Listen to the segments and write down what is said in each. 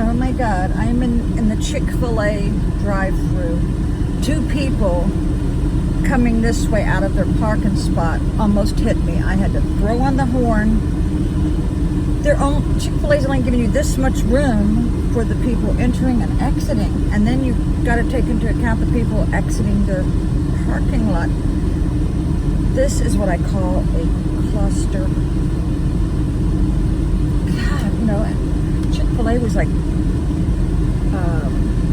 Oh my God, I'm in the Chick Fil A drive-thru. Two people coming this way out of their parking spot almost hit me. I had to throw on the horn. Chick Fil A's only giving you this much room for the people entering and exiting, and then you've got to take into account the people exiting their parking lot. This is what I call a cluster. God, you know, Chick Fil A was like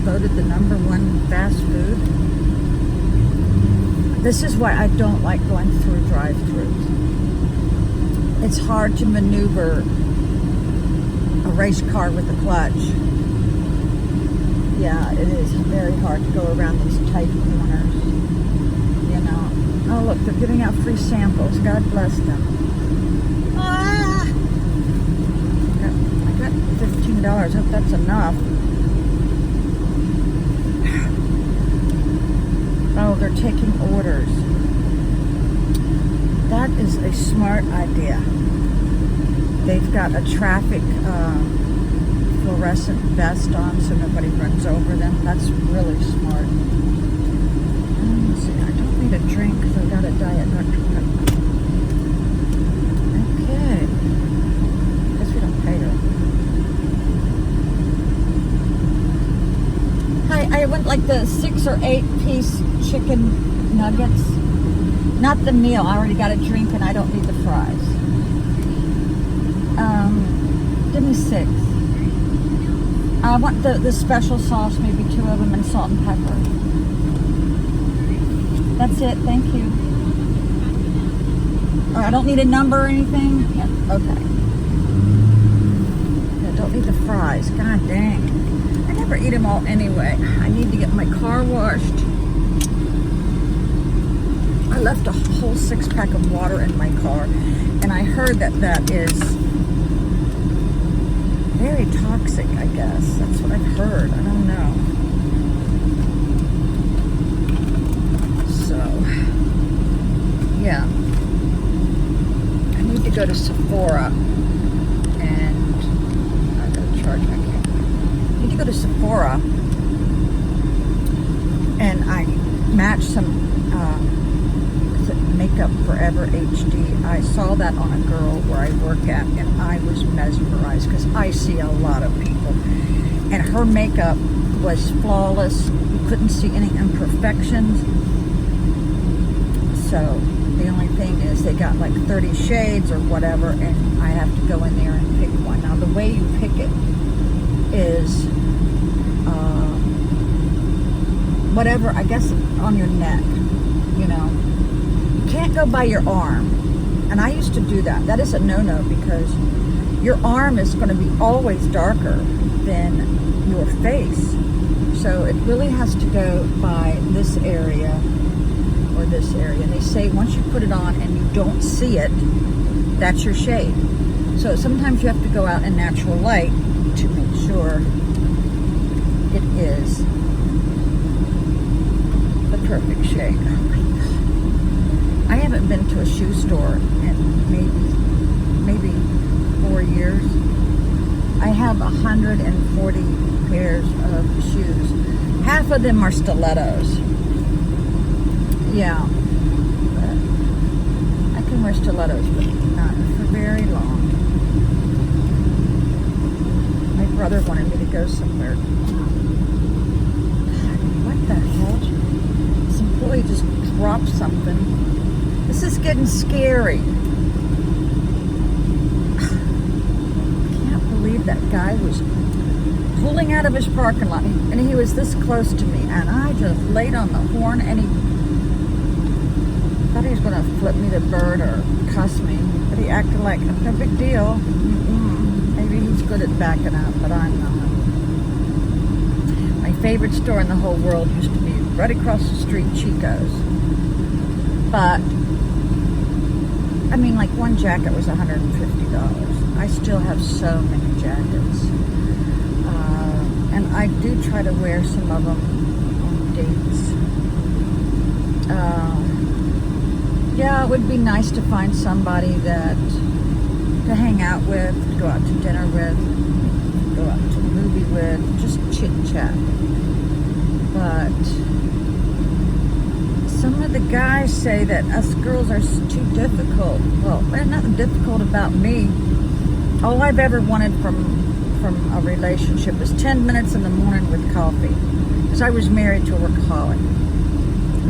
voted the #1 fast food. This is why I don't like going through drive-thrus. It's hard to maneuver a race car with a clutch. Yeah, it is very hard to go around these tight corners. You know. Oh look, they're giving out free samples. God bless them. Ah! I got $15. Hope that's enough. Oh, they're taking orders. That is a smart idea. They've got a traffic fluorescent vest on so nobody runs over them. That's really smart. Let's see, I don't need a drink because I got a Diet Dr. Pepper. Okay. Guess we don't pay her. Hi, I want like the 6 or 8 piece chicken nuggets. Not the meal. I already got a drink and I don't need the fries. Give me 6. I want the special sauce, maybe 2 of them, and salt and pepper. That's it. Thank you. Oh, I don't need a number or anything? Yeah, okay. I don't need the fries. God dang. I never eat them all anyway. I need to get my car washed. I left a whole 6-pack of water in my car, and I heard that is very toxic, I guess. That's what I've heard. I don't know. So, yeah. I need to go to Sephora, and I gotta charge my camera. I need to go to Sephora, and I match some Makeup Forever HD. I saw that on a girl where I work at, and I was mesmerized because I see a lot of people, and her makeup was flawless. You couldn't see any imperfections. So the only thing is they got like 30 shades or whatever, and I have to go in there and pick one. Now the way you pick it is whatever, I guess, on your neck, you know. Can't go by your arm, and I used to do that. That is a no-no because your arm is going to be always darker than your face, so it really has to go by this area or this area. And they say once you put it on and you don't see it, that's your shade. So sometimes you have to go out in natural light to make sure it is the perfect shade. I haven't been to a shoe store in maybe 4 years. I have 140 pairs of shoes. Half of them are stilettos. Yeah. But I can wear stilettos, but not for very long. My brother wanted me to go somewhere. God, what the hell? This employee just dropped something. This is getting scary. I can't believe that guy was pulling out of his parking lot, and he was this close to me, and I just laid on the horn, and he thought he was going to flip me the bird or cuss me, but he acted like no big deal. Maybe he's good at backing up, but I'm not. My favorite store in the whole world used to be right across the street, Chico's. But I mean, like one jacket was $150. I still have so many jackets. And I do try to wear some of them on dates. Yeah, it would be nice to find somebody to hang out with, to go out to dinner with, go out to a movie with. with, just chit chat. But some of the guys say that us girls are too difficult. Well, there's nothing difficult about me. All I've ever wanted from a relationship was 10 minutes in the morning with coffee. Because I was married to a workaholic.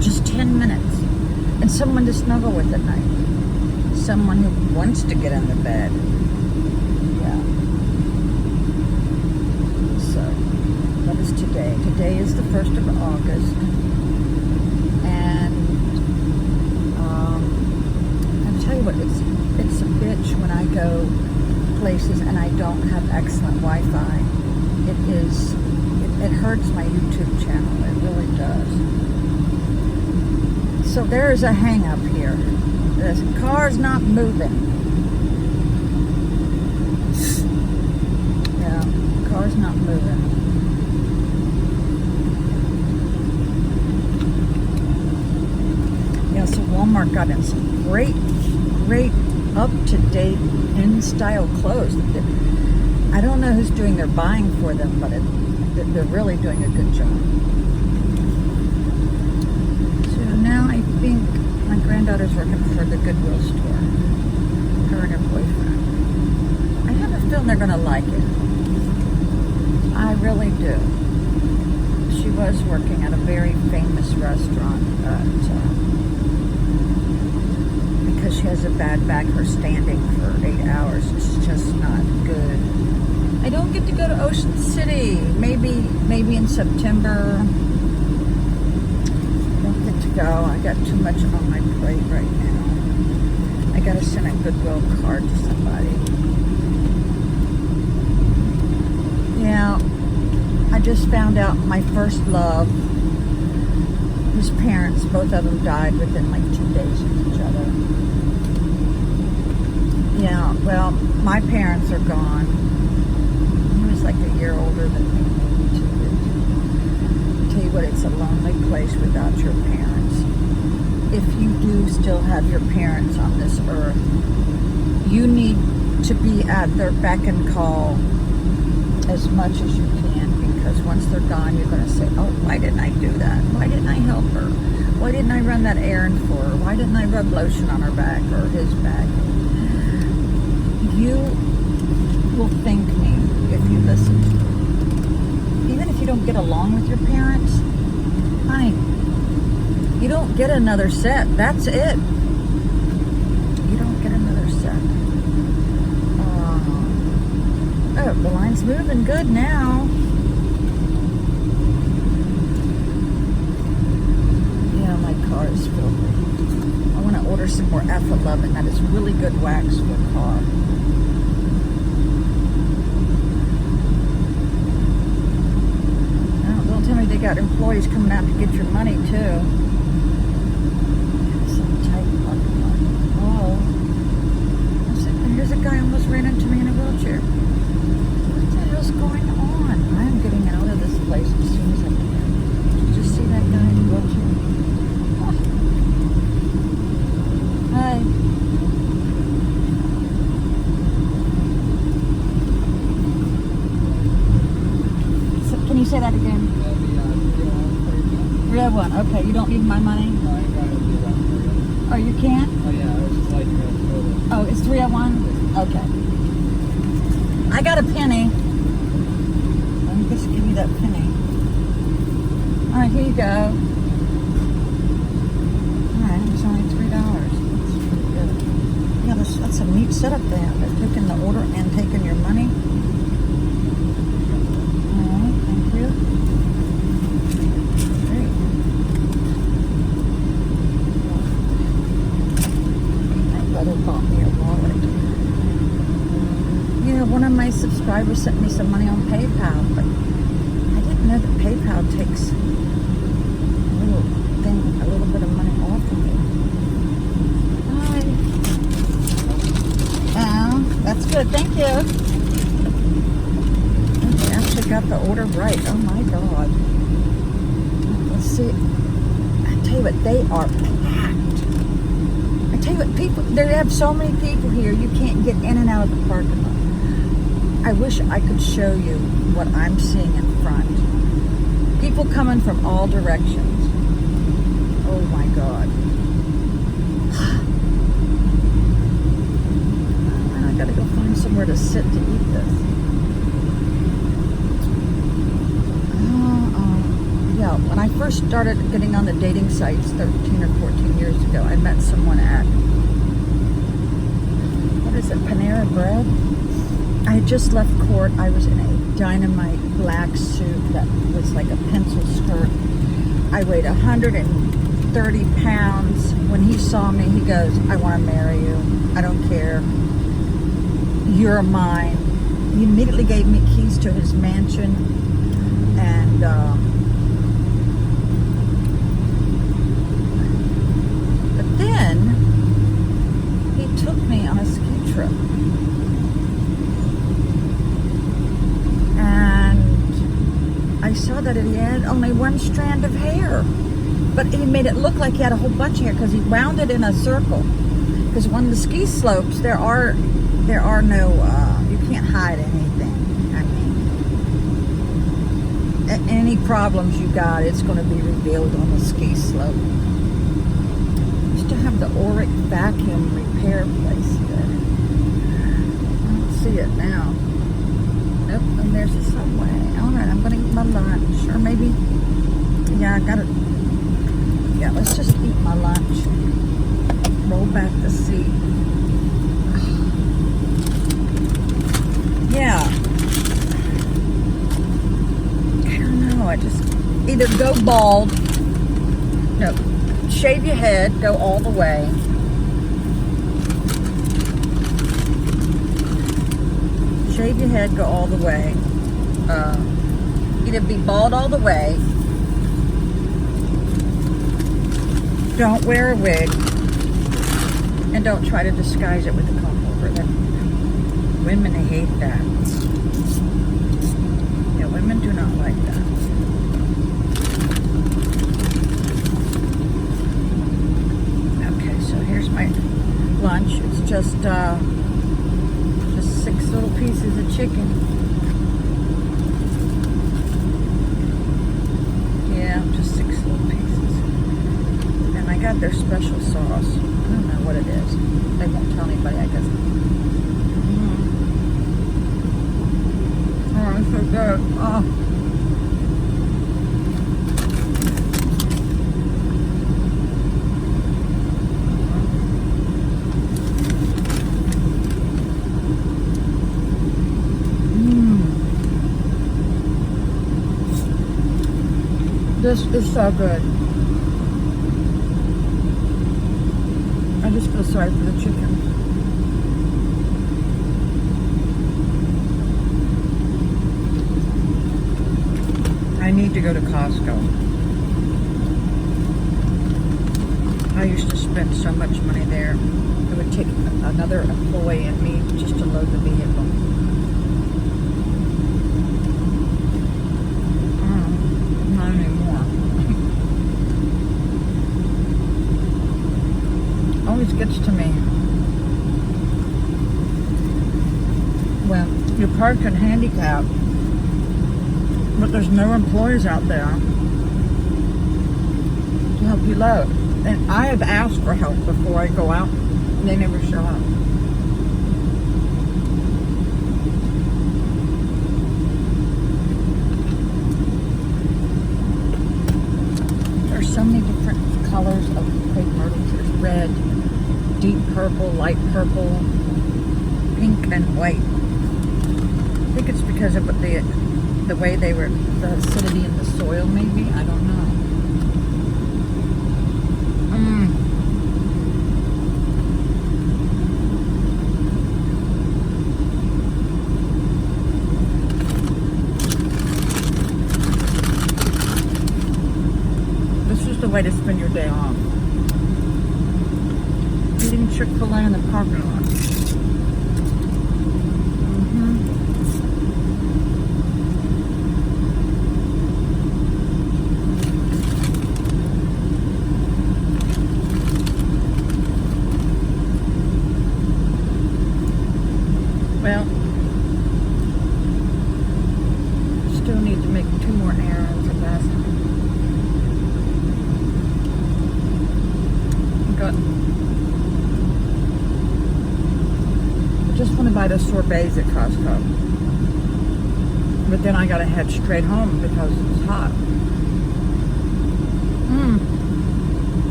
Just 10 minutes. And someone to snuggle with at night. Someone who wants to get in the bed. Yeah. So, what is today? Today is the 1st of August. And I'll tell you what, it's a bitch when I go places and I don't have excellent Wi-Fi. It hurts my YouTube channel. It really does. So there is a hang up here. The car's not moving. Yeah, the car's not moving. Yeah, so Walmart got in some great up-to-date in-style clothes. I don't know who's doing their buying for them, but they're really doing a good job. So now I think my granddaughter's working for the Goodwill store. Her and her boyfriend. I have a feeling they're going to like it. I really do. She was working at a very famous restaurant, but because she has a bad back, her standing for 8 hours is just not good. I don't get to go to Ocean City. Maybe in September. I don't get to go. I got too much on my plate right now. I gotta send a Goodwill card to somebody. Yeah, I just found out my first love, his parents, both of them died within like 2 days of each other. Yeah, well, my parents are gone. He was like a year older than me, maybe 2 years. I tell you what, it's a lonely place without your parents. If you do still have your parents on this earth, you need to be at their beck and call as much as you can, because once they're gone, you're going to say, oh, why didn't I do that? Why didn't I help her? Why didn't I run that errand for her? Why didn't I rub lotion on her back or his back? You will thank me if you listen to me. Even if you don't get along with your parents, honey, you don't get another set. That's it. You don't get another set. Oh, the line's moving good now. Yeah, my car is filthy. I want to order some more F11. That is really good wax for a car. Tell me they got employees coming out to get your money too. Some tight parking lot. Oh, here's a guy almost ran into me in a wheelchair. What the hell's going on? I'm getting out of this place as soon as I can. Did you see that guy in a wheelchair? Oh. Hi. So, can you say that again? 301. Okay, you don't need my money? No, I ain't got to do that for you. Oh, you can't? Oh, yeah, I was just like, oh, it's 301? Okay. I got a penny. Let me just give you that penny. All right, here you go. All right, it's only $3. That's pretty good. Yeah, that's a neat setup they have. They're taking the order and taking your money. All right, thank you. Bought me a wallet. Yeah, one of my subscribers sent me some money on PayPal, but I didn't know that PayPal takes a little bit of money off of me. Hi. Oh, that's good. Thank you. I actually got the order right. Oh my God. Let's see. I tell you what, they are packed. Tell you what, they have so many people here, you can't get in and out of the parking lot. I wish I could show you what I'm seeing in front. People coming from all directions. Oh my God. I gotta go find somewhere to sit to eat this. Yeah, when I first started getting on the dating sites 13 or 14 years ago, I met someone at, what is it, Panera Bread? I had just left court. I was in a dynamite black suit that was like a pencil skirt. I weighed 130 pounds. When he saw me, he goes, I want to marry you. I don't care. You're mine. He immediately gave me keys to his mansion. And but then he took me on a ski trip. I saw that he had only one strand of hair, but he made it look like he had a whole bunch of hair because he wound it in a circle. Because on the ski slopes, there are no, you can't hide anything. I mean, any problems you got, it's going to be revealed on the ski slope. Used to have the Auric vacuum repair place there. I don't see it now. Nope, and there's a Subway. All right, I'm going to eat my lunch. Or maybe, yeah, let's just eat my lunch. Roll back the seat. Yeah. I don't know, I just, either go bald, no, shave your head, go all the way. Shave your head, go all the way. Either be bald all the way. Don't wear a wig. And don't try to disguise it with a comb over. Women hate that. Yeah, women do not like that. Okay, so here's my lunch. It's just 6 little pieces of chicken. Yeah, just 6 little pieces. And I got their special sauce. I don't know what it is. They won't tell anybody, I guess. Oh, it's so good. Oh. This is so good. I just feel sorry for the chicken. I need to go to Costco. I used to spend so much money there. It would take another employee and me just to load the vehicle. Not anymore. Always gets to me. Well, you're parked and handicapped, but there's no employees out there to help you load. And I have asked for help before I go out, and they never show up. There's so many different colors of crepe myrtles. There's red, deep purple, light purple, pink, and white. I think it's because of the way they were, the acidity in the soil, maybe. I don't know. This is the way to spend your day off. Eating Chick Fil A in the parking lot. Well, still need to make 2 more errands at last time. I just want to buy those sorbets at Costco. But then I gotta head straight home because it's hot.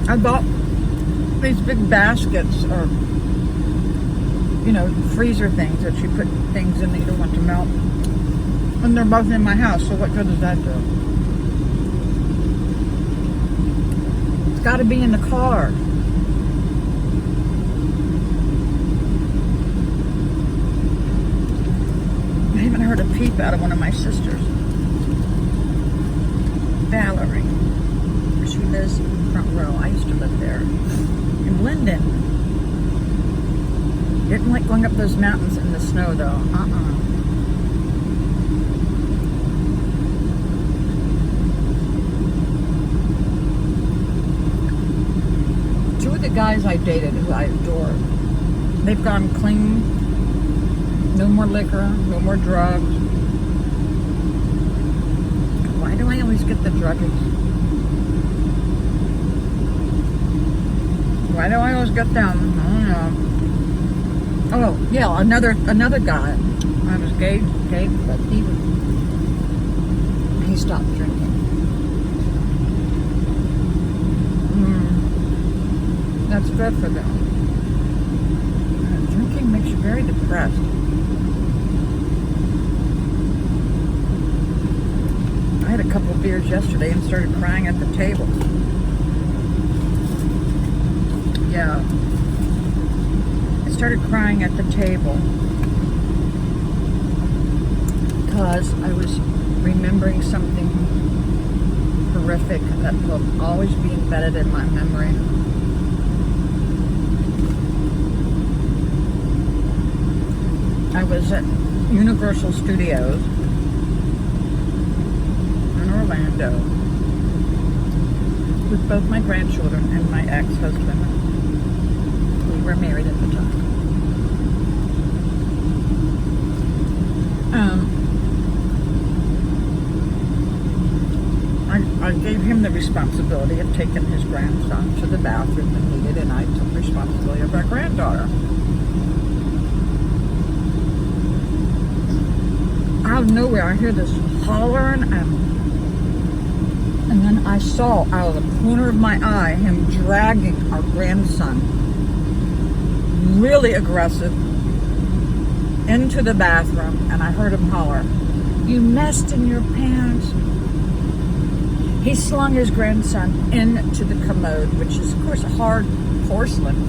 I bought these big baskets or, freezer things that you put things in that you don't want to melt. And they're both in my house, so what good does that do? It's gotta be in the car. I haven't heard a peep out of one of my sisters. Valerie. She lives front row. I used to live there. In Linden. Didn't like going up those mountains in the snow though. Two of the guys I dated who I adored, they've gone clean. No more liquor, no more drugs. Why do I always get the druggies? Why do I always get them? I don't know. Oh, yeah, another guy. I was gay, but he stopped drinking. That's good for them. Drinking makes you very depressed. I had a couple of beers yesterday and started crying at the table. Yeah. I started crying at the table because I was remembering something horrific that will always be embedded in my memory. I was at Universal Studios in Orlando with both my grandchildren and my ex-husband. We were married at the time. I gave him the responsibility of taking his grandson to the bathroom when needed, and I took responsibility of our granddaughter. Out of nowhere, I hear this hollering, and then I saw out of the corner of my eye him dragging our grandson, really aggressive, into the bathroom, and I heard him holler, "You messed in your pants." He slung his grandson into the commode, which is, of course, hard porcelain.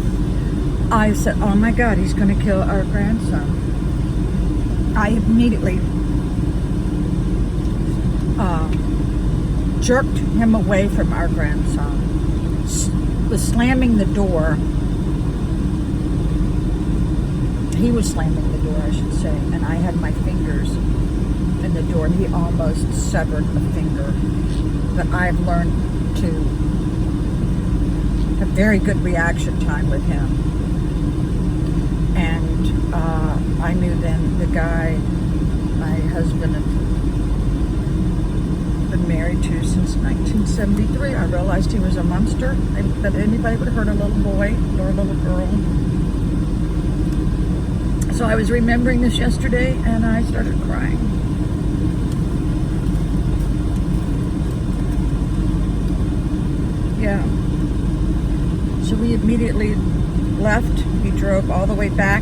I said, "Oh my God, he's going to kill our grandson." I immediately jerked him away from our grandson, was slamming the door. He was slamming the door, I should say, and I had my fingers in the door, and he almost severed a finger. But I've learned to have very good reaction time with him. And I knew then the guy my husband had been married to since 1973. I realized he was a monster, that anybody would hurt a little boy or a little girl. So I was remembering this yesterday, and I started crying. Yeah. So we immediately left. He drove all the way back,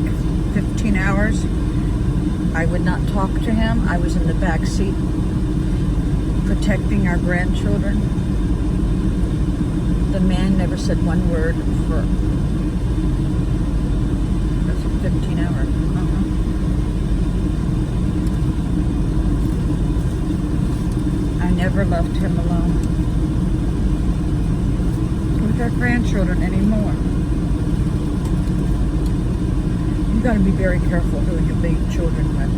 15 hours. I would not talk to him. I was in the back seat, protecting our grandchildren. The man never said one word for 15 hours. I never left him alone with our grandchildren anymore. You got to be very careful who you leave children with.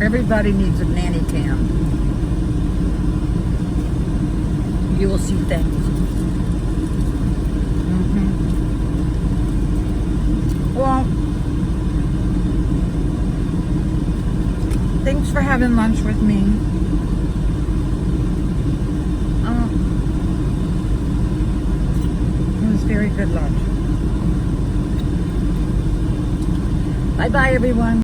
Everybody needs a nanny cam. You will see things. Well, Thanks for having lunch with me. It was very good lunch. Bye-bye, everyone.